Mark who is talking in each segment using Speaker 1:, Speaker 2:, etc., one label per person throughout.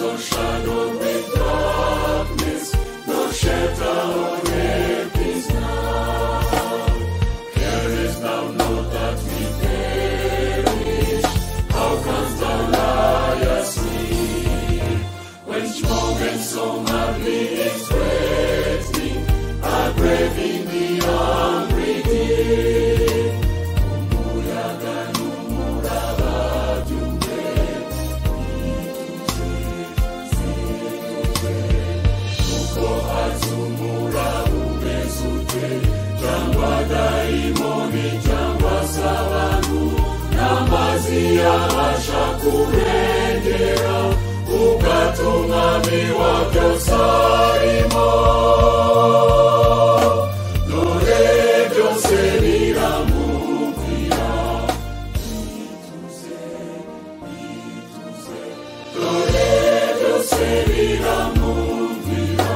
Speaker 1: overshadowed with darkness, no shelter or help is now. Carest thou not that we perish? How canst thou lie asleep? When moments so madly expecting are braving the hungry deep. Umuyaga n'umuraba daimoni cyangwa sabantu n'amazi yabasha kurengera ubwato umwami wabyo sarimo dore byose biramubwira dore byose biramubwira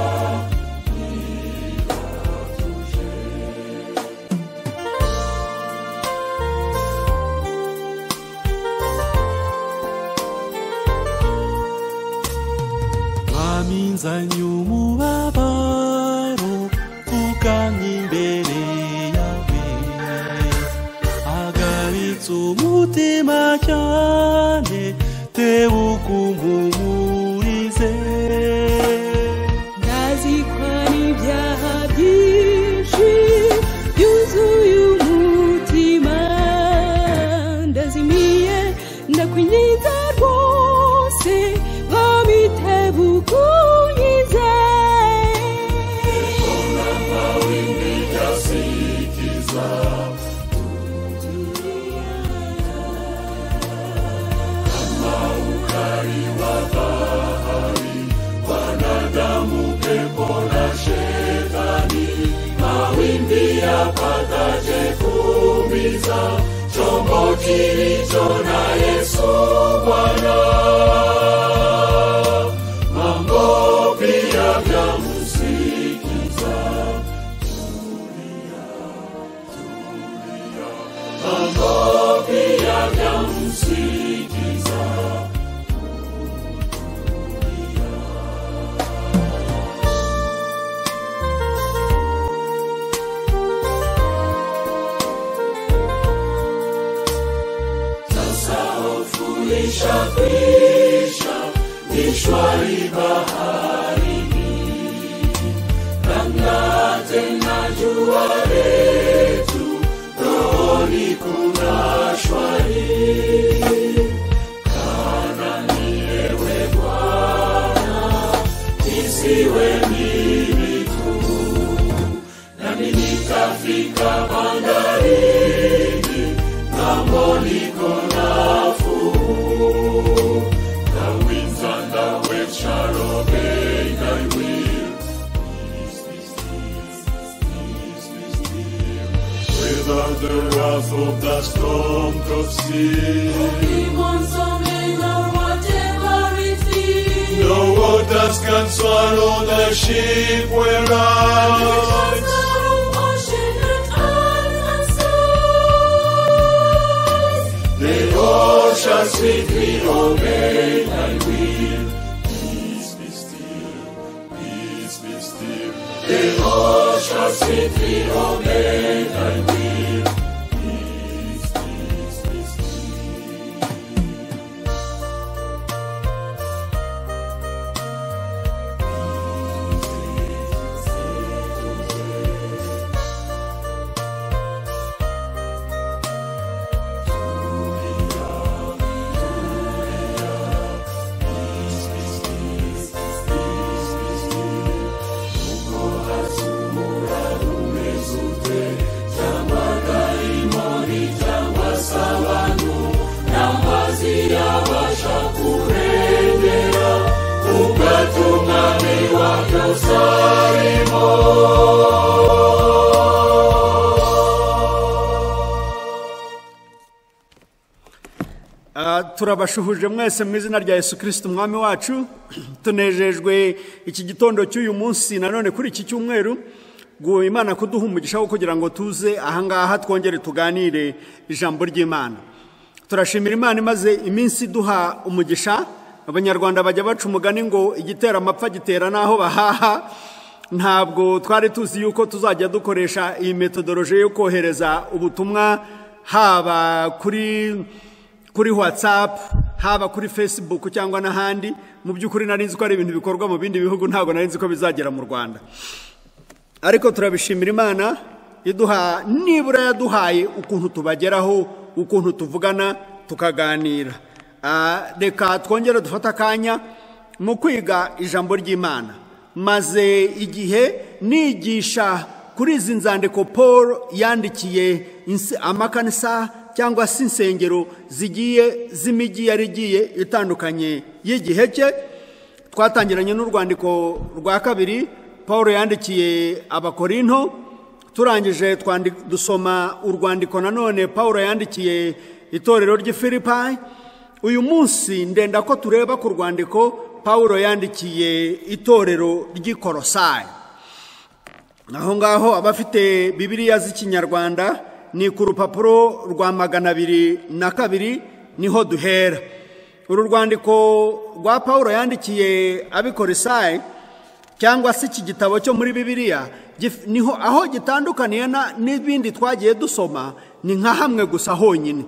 Speaker 2: nzanye umubabaro uganye imbere yawe agaritse umutima cyane tebuka umpumurize
Speaker 3: ndazikwana ibyaha byinshi byuzuye umutima ndazimiye ndakwinginze rwose bamitebuka
Speaker 1: yapataje kuumiza chombo kilicho na Yesu Bwana. Mambo pia vya musikiza, tulia, tulia. Mambo pia vya musikiza, Kwisha mishwari baharini Kanga tena jua letu rohoni kuna shwari Kana nilewe Bwana isiwe mimi tu nami nitafika bandarini ng'ambo niko nafuu The winds and the waves shall obey thy will. Peace be still, peace be still. Without the wrath of the storm of sea, or whatever it is, no waters can swallow the ship we're on. They all shall sweetly obey thy will. Peace be still, peace be still. They all shall sweetly obey thy will. Peace, peace be
Speaker 4: turabashuhuje mwese mu izina rya Yesu Kristo umwami wacu tunejejwe iki gitondo cy'uyu munsi nanone kuri iki cyumweru ngo Imana kuduha umugisha wo kugira ngo tuze ahangaha twongere tuganire ijambo ry'Imana. Turashimira Imana imaze iminsi duha umugisha abanyarwanda bajya baca umugani ngo igitera amapfa gitera n'aho bahaha. Ntabwo twari tuzi yuko tuzajya dukoresha iyi metodoloji yo kohereza ubutumwa haba kuri WhatsApp, haba kuri Facebook cyangwa n'ahandi. Mu by'ukuri nari nzi ko ari ibintu bikorwa mu bindi bihugu, ntabwo nari nzi ko bizagera mu Rwanda. Ariko turabishimira Imana nibura yaduhaye ukuntu tubageraho, ukuntu tuvugana tukaganira. Reka twongere dufata akanya mu kwiga ijambo ry'Imana. Maze igihe nigisha kuri izi nzandiko Paul yandikiye amakanisa cyangwa se insengero zigiye z'imijyi yari igiye itandukanye y'igihe cye. Twatangiranye n'urwandiko rwa kabiri Paul yandikiye Abakorinto, turangije dusoma urwandiko nanone Paul yandikiye itorero ry'i Filipi. Uyu munsi ndenda ko tureba ku rwandiko Paulo yandikiye itorero ry'i Kolosayi. Aho ngaho abafite Bibiliya z'ikinyarwanda ni ku rupapuro rwa 202 niho duhera. Uru rwandiko rwa Paulo yandikiye ab'i Kolosayi cyangwa se iki gitabo cyo muri Bibiliya niho aho gitandukaniye n'ibindi twagiye dusoma ni nka hamwe gusa honyine.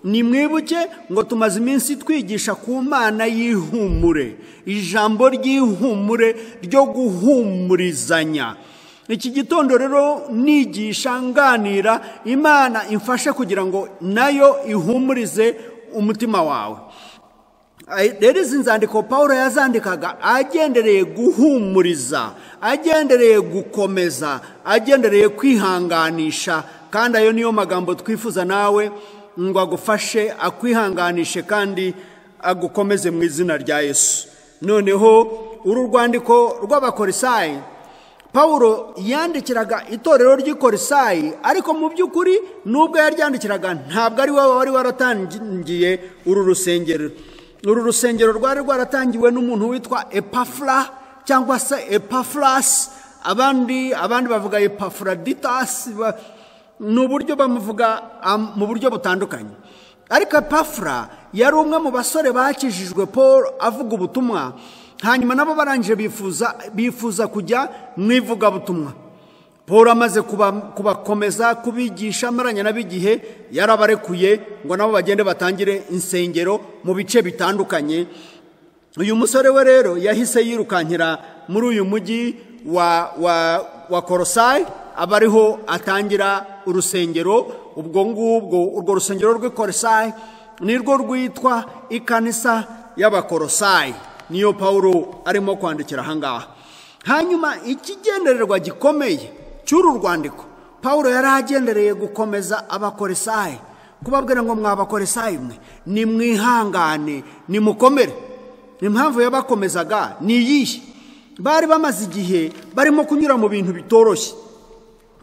Speaker 4: Ni mwibuke ngo tumaze iminsi twigisha ku Mana y'ihumure, ijambo ry'ihumure ryo guhumurizanya. Iki gitondo rero nigisha nganira Imana imfashe kugira ngo nayo ihumurize umutima wawe. Rero izi nzandiko Paulo yazandikaga agendereye guhumuriza, agendereye gukomeza, agendereye kwihanganisha, kandi ayo niyo magambo twifuza nawe ngo agufashe, akwihanganishe kandi agukomeze mu izina rya Yesu. Noneho uru rwandiko rw'Abakolosayi Paulo yandikiraga itorero ry'i Kolosayi, ariko mu by'ukuri nubwo yaryandikiraga ntabwo ari wowe wari waratangiye uru rusengero. Uru rusengero rwari rwaratangiwe n'umuntu witwa Epafra cyangwa se Epafras, abandi bavuga Epafroditus, n'uburyo bamuvuga mu buryo butandukanye. Ariko Epafra yari umwe mu basore bakijijwe Paul avuga ubutumwa, hanyuma nabo barangije bifuza kujya mu ivugabutumwa. Paul amaze kubakomeza kubigisha amaranya n'abigihe yarabarekuye ngo nabo bagende batangire insengero mu bice bitandukanye. Uyu musore we rero yahise yirukankira muri uyu mujyi wa Kolosayi, abariho atangira urusengero. Ubwo ngubwo urwo rusengero rw'i Kolosayi nirwo rwitwa ikanisa y'Abakolosayi, niyo Paulo arimo kwandikira ahangaha. Hanyuma ikigendererwa gikomeye cy'uru rwandiko, Paulo yari agendereye gukomeza Abakolosayi, kubabwira ngo mw'Abakolosayi mwe nimwihangane, nimukomere. Impamvu yabakomezaga ni iyihe? Bari bamaze igihe barimo kunyura mu bintu bitoroshye.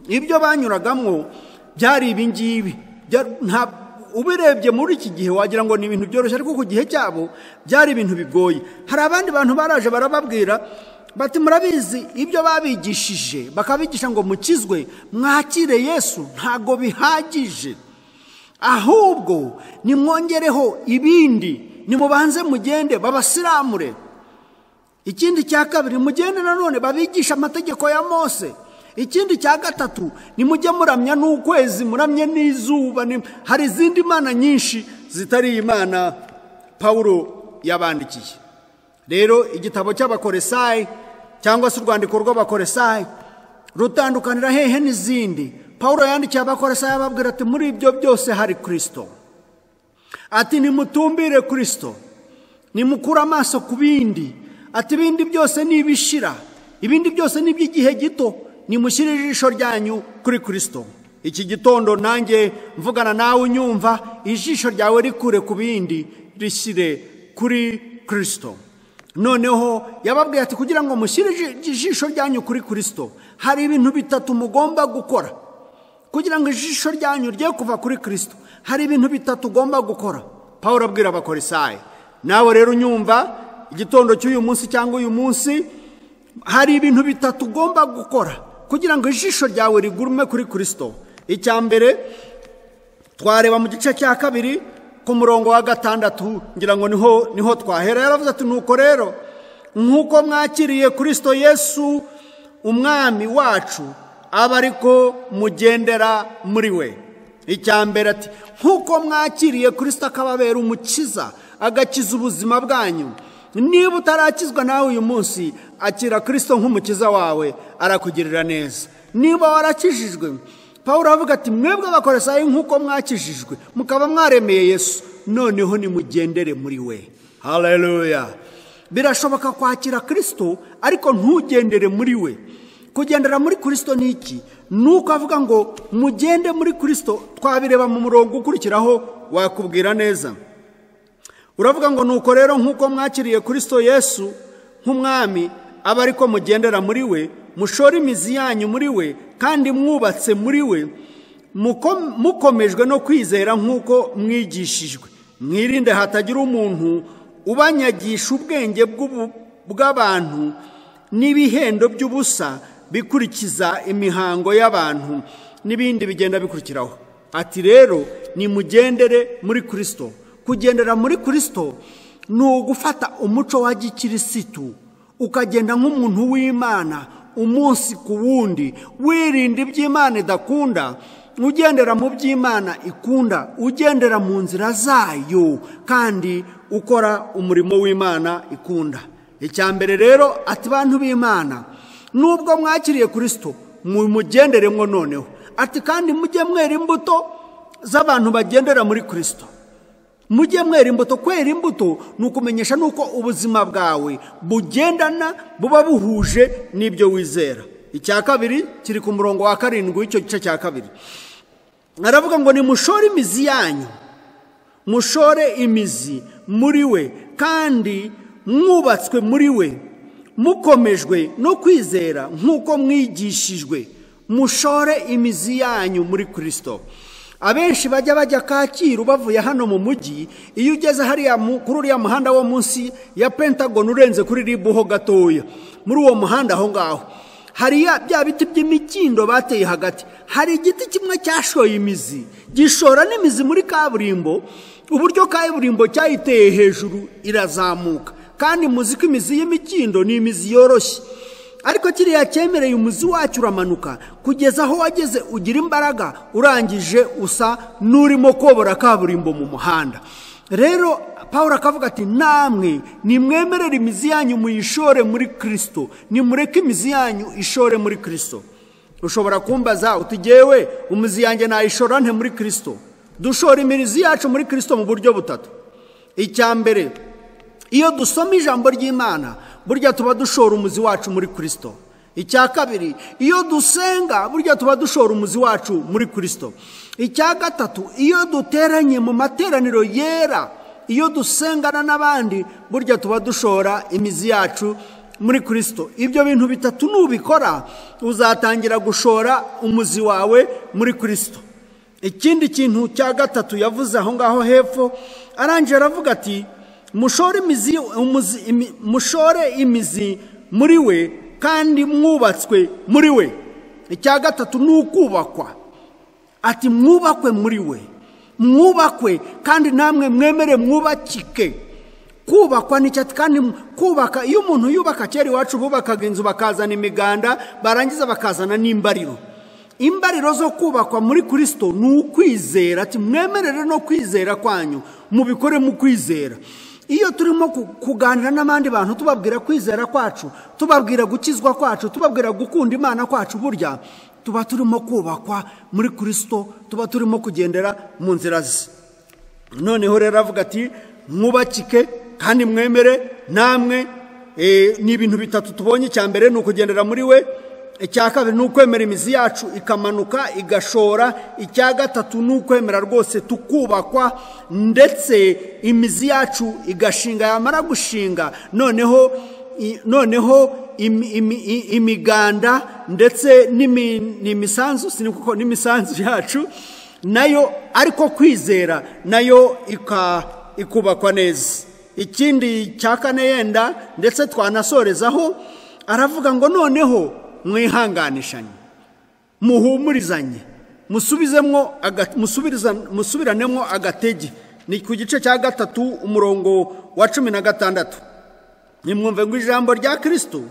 Speaker 4: Ibyo banyuragamwo byari ibingibi. Ubirebye muri iki gihe wagira ngo ni ibintu byoroshye, ariko ku gihe cyabo byari ibintu bigoye. Hari abandi bantu baraje barababwira bati murabizi ibyo babigishije, bakabigisha ngo mukizwe mwakire Yesu, ntago bihagije, ahubwo nimwongereho ibindi, nimubanze mugende babasiramure. Ikindi cya kabiri, mugende nanone babigisha amategeko ya Mose. Ikindi cya gatatu, nimujye muramya n'ukwezi, muramye n'izuba. Hari izindi mana nyinshi zitari Imana Paulo yabandikiye. Rero igitabo cy'Abakolosayi cyangwa se urwandiko rw'Abakolosayi rutandukanira hehe n'izindi? Paulo yandikiye Abakolosayi ababwira ati muri ibyo byose hari Kristo. Ati nimutumbire Kristo, nimukura amaso ku bindi. Ati ibindi byose ni ibishira, ibindi byose ni iby'igihe gito, nimushyire ijisho ryanyu kuri Kristo. Iki gitondo nanjye mvugana nawe unyumva, ijisho ryawe rikure ku bindi, rishyire kuri Kristo. Noneho yababwiye ati kugira ngo mushyire ijisho ryanyu kuri Kristo, hari ibintu bitatu mugomba gukora. Kugira ngo ijisho ryanyu rye kuva kuri Kristo, hari ibintu bitatu ugomba gukora. Paulo abwira Abakolosayi. Nawe rero unyumva igitondo cy'uyu munsi cyangwa uyu munsi, hari ibintu bitatu ugomba gukora kugira ngo ijisho ryawe rigurume kuri Kristo. Icya mbere twareba mu gice cya kabiri ku murongo wa 6 ngira ngo niho twahera. Yaravuze ati nuko rero nk'uko mwakiriye Kristo Yesu umwami wacu aba ariko mugendera muri we. Icyambere ati nk'uko mwakiriye Kristo akababera umukiza agakiza ubuzima bwanyu, niba utarakizwa nawe uyu munsi akira Kristo nk'umukiza wawe arakugirira neza. Niba warakijijwe, Pawulo avuga ati mwebwe Abakolosayi nk'uko mwakijijwe mukaba mwaremeye Yesu, noneho nimugendere muri we. Haleluya. Birashoboka kwakira Kristo ariko ntugendere muri we. Kugendera muri Kristo ni iki? Nuko avuga ngo mugende muri Kristo. Twabireba mu murongo ukurikiraho wakubwira neza. Uravuga ngo nuko rero nk'uko mwakiriye Kristo Yesu nk'umwami aba ariko mugendera muri we, mushore imizi yanyu muri we kandi mwubatse muri we, mukomejwe no kwizera nk'uko mwigishijwe. Mwirinde hatagira umuntu ubanyagisha ubwenge bw'abantu n'ibihendo by'ubusa bikurikiza imihango y'abantu n'ibindi bigenda bikurikiraho. Ati rero nimugendere muri Kristo. Kugendera muri Kristo ni ugufata umuco wa gikirisitu ukagenda nk'umuntu w'Imana umunsi ku wundi, wirinda iby'Imana idakunda, ugendera mu by'Imana ikunda, ugendera mu nzira zayo kandi ukora umurimo w'Imana ikunda. Icyambere rero ati bantu b'Imana, nubwo mwakiriye Kristo mugenderemo noneho. Ati kandi mujye mwera imbuto z'abantu bagendera muri Kristo. Mujye mwera imbuto. Kwera imbuto ni ukumenyesha nuko ubuzima bwawe bugendana buba buhuje n'ibyo wizera. Icya kabiri kiri ku murongo wa 7 w'icyo gice cya 2. Aravuga ngo nimushore imizi yanyu, mushore imizi muri we kandi mwubatswe muri we, mukomejwe no kwizera nk'uko mwigishijwe. Mushore imizi yanyu muri Kristo. Abenshi bajya Kacyiru bavuye hano mu mujyi, iyo ugeze hariya kuri uriya muhanda wo munsi ya Pentagon urenze kuri Ribu ho gatoya, muri uwo muhanda aho ngaho hari bya biti by'imikindo bateye hagati. Hari igiti kimwe cyashoye imizi, gishora n'imizi muri kaburimbo, uburyo kaburimbo cyayiteye hejuru irazamuka. Kandi muziko imizi y'imikindo ni imizi yoroshye, ariko kiriya cyemereye umuzi wacyo uramanuka kugeza aho wageze ugira imbaraga, urangije usa n'urimo kobora kaburimbo mu muhanda. Rero Pawulo akavuga ati namwe nimwemerere imizi yanyu muyishore muri Kristo, nimureke imizi yanyu ishore muri Kristo. Ushobora kumbaza uti jewe umuzi yanjye nayishora nte muri Kristo? Dushora imizi yacu muri Kristo mu buryo butatu. Icyambere, iyo dusoma ijambo ry'Imana burya tuba dushora umuzi wacu muri Kristo. Icya kabiri, iyo dusenga burya tuba dushora umuzi wacu muri Kristo. Icya gatatu, iyo duteranye mu materaniro yera, iyo dusengana n'abandi burya tuba dushora imizi yacu muri Kristo. Ibyo bintu bitatu nubikora uzatangira gushora umuzi wawe muri Kristo. Ikindi kintu cya gatatu yavuze aho ngaho hepfo, arangije aravuga ati mushore imizi muri we kandi mwubatswe muri we. Icya gatatu ni ukubakwa. Ati mwubakwe muri we, mwubakwe kandi namwe mwemere mwubakike. Kubakwa ni cyati kandi kubaka. Iyo umuntu yubaka, kera iwacu bubakaga inzu bakazana imiganda barangiza bakazana n'imbariro. Imbariro zo kubakwa muri Kristo ni ukwizera. Ati mwemerere no kwizera kwanyu mubikore mu kwizera. Iyo turimo kuganira n'abandi bantu tubabwira kwizera kwacu, tubabwira gukizwa kwacu, tubabwira gukunda Imana kwacu, burya tuba turimo kubakwa muri Kristo, tuba turimo kugendera mu nzira ze. Noneho rero avuga ati mwubakike kandi mwemere namwe. Ni ibintu bitatu tubonye. Icya mbere ni ukugendera muri we, icya kabiri ni ukwemera imizi yacu ikamanuka igashora, icya gatatu ni ukwemera rwose tukubakwa ndetse imizi yacu igashinga. Yamara gushinga noneho imiganda ndetse n'imisanzu, sinikuko n'imisanzu yacu nayo ariko kwizera nayo ikubakwa neza. Ikindi cya kane yenda ndetse twanasorezaho, aravuga ngo noneho mwihanganishanye, muhumurizanye, musubiranemo agatege ni ku gice cya 3 umurongo wa 16. Nimwumve ngo ijambo rya Kristo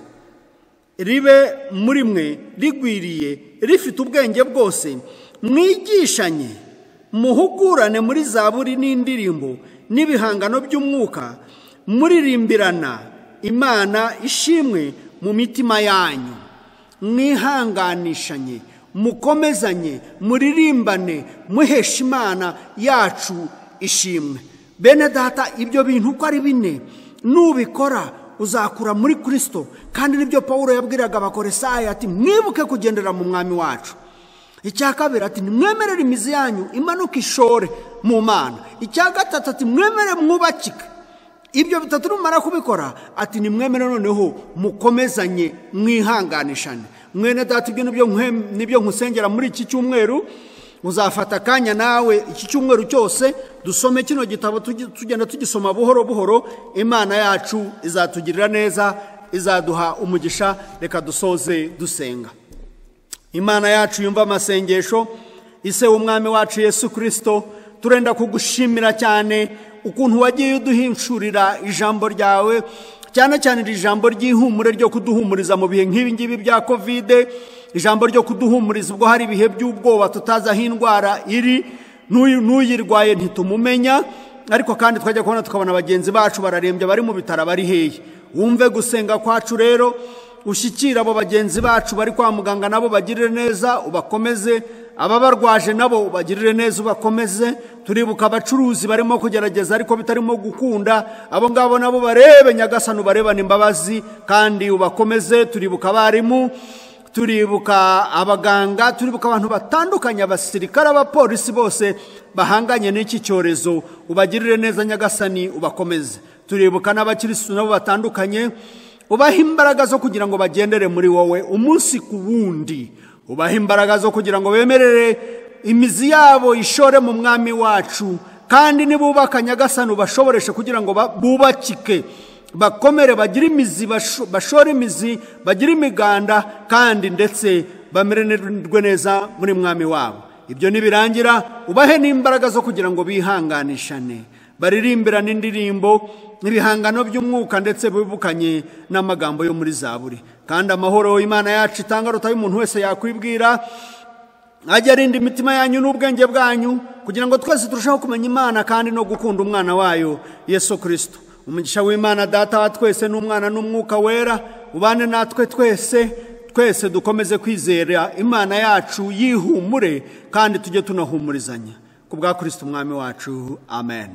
Speaker 4: ribe muri mwe rigwiriye rifite ubwenge bwose, mwigishanye muhugurane muri zaburi n'indirimbo n'ibihangano by'umwuka, muririmbirana Imana ishimwe mu mitima yanyu, mwihanganishanye, mukomezanye, muririmbane, muhesha Imana yacu ishimwe. Bene data, ibyo bintu uko ari bine nubikora uzakura muri Kristo, kandi nibyo Paulo yabwiraga abakoresayi ati mwibuke kugendera mu mwami wacu. Icya kabiri ati nimwemerere imizi yanyu imanuka ishore mu Mana. Icya gatatu ati mwemere mwubakike. Ibyo bitatu numara kubikora ati nimwemere noneho mukomezanye, mwihanganishane. Mwene data, ibyo nibyo nkusengera muri iki cyumweru. Uzafata kanya nawe iki cyumweru cyose dusome kino gitabo, tugenda tugisoma buhoro buhoro. Imana yacu izatugirira neza, izaduha umugisha. Reka dusoze dusenga. Imana yacu yumva amasengesho, ise umwami wacu Yesu Kristo, turenda kugushimira cyane ukuntu wagiye uduhinshurira ijambo ryawe, cyane cyane iri jambo ry'ihumure ryo kuduhumuriza mu bihe nk'ibi ngibi bya COVID, ijambo ryo kuduhumuriza ubwo hari ibihe by'ubwoba tutazi aho indwara iri, n'uyirwaye ntitumumenya, ariko kandi twajya kubona tukabona bagenzi bacu bararembye bari mu bitaro bari hehe. Wumve gusenga kwacu rero, ushyikira abo bagenzi bacu bari kwa muganga, nabo bagirire neza ubakomeze, ababarwaje nabo ubagirire neza ubakomeze. Turibuka abacuruzi barimo kugerageza ariko bitarimo gukunda, abo ngabo nabo barebe Nyagasani ubarebane imbabazi kandi ubakomeze. Turibuka abarimu, turibuka abaganga, turibuka abantu batandukanye, abasirikare, abapolisi, bose bahanganye n'iki cyorezo, ubagirire neza Nyagasani ubakomeze. Turibuka n'abakirisitu nabo batandukanye, ubaha imbaraga zo kugira ngo bagendere muri wowe umunsi ku wundi, ubaha imbaraga zo kugira ngo bemerere imizi yabo ishore mu mwami wacu, kandi nibubaka Nyagasani ubashoboreshe kugira ngo bubakike, bakomere, bagire imizi, bashore imizi, bagire imiganda, kandi ndetse bamererwe neza muri mwami wabo. Ibyo nibirangira ubahe n'imbaraga zo kugira ngo bihanganishane, baririmbirana indirimbo n'ibihangano by'umwuka, ndetse bibukanye n'amagambo yo muri zaburi. Kandi amahoro Imana yacu itanga rutaye umuntu wese yakwibwira, ajye arinda imitima yanyu n'ubwenge bwanyu, kugira ngo twese turusheho kumenya Imana kandi no gukunda umwana wayo Yesu Kristo. Umugisha w'Imana Data wa twese n'Umwana n'Umwuka wera ubane natwe twese dukomeze kwizera Imana yacu yihumure, kandi tujye tunahumurizanya ku bwa Kristo umwami wacu. Amen.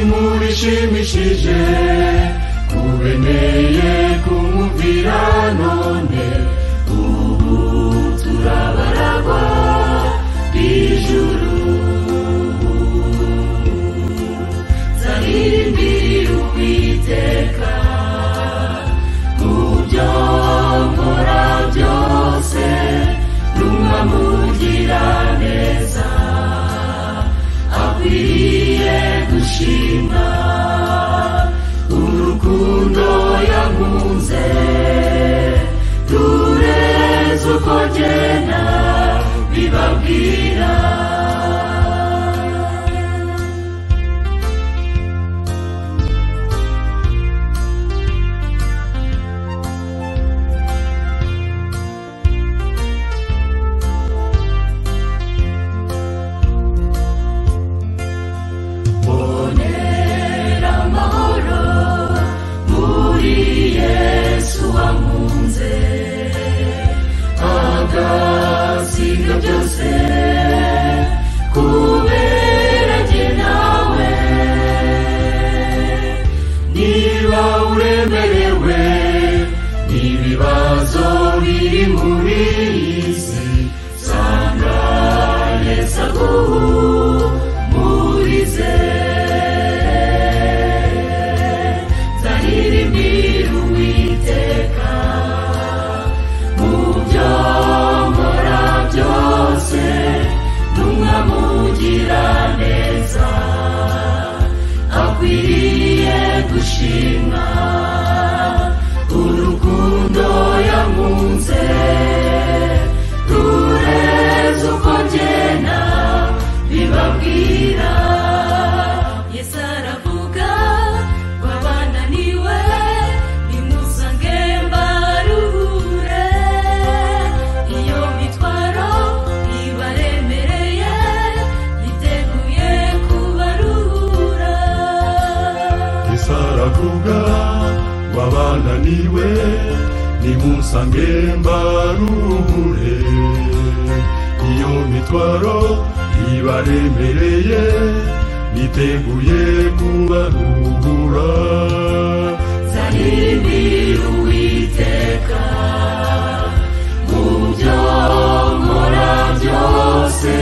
Speaker 1: Nimurishimishije kubeneye kumuvira none, ubu turabaragwa bijuru. Zarimbira Uwiteka mubyo nkora byose, n'umwamugira neza, akwiriye gushimwa urukundo yankunze, tureze uko genda bibabwira.
Speaker 3: Yeah.
Speaker 5: musange mbaruhure iyo mitwaro ibaremereye niteguye kubaruhura
Speaker 1: nzaririmbira Uwiteka mu byo nkora byose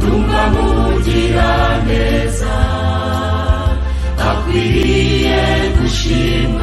Speaker 1: numva mugira neza akwiriye gushimwa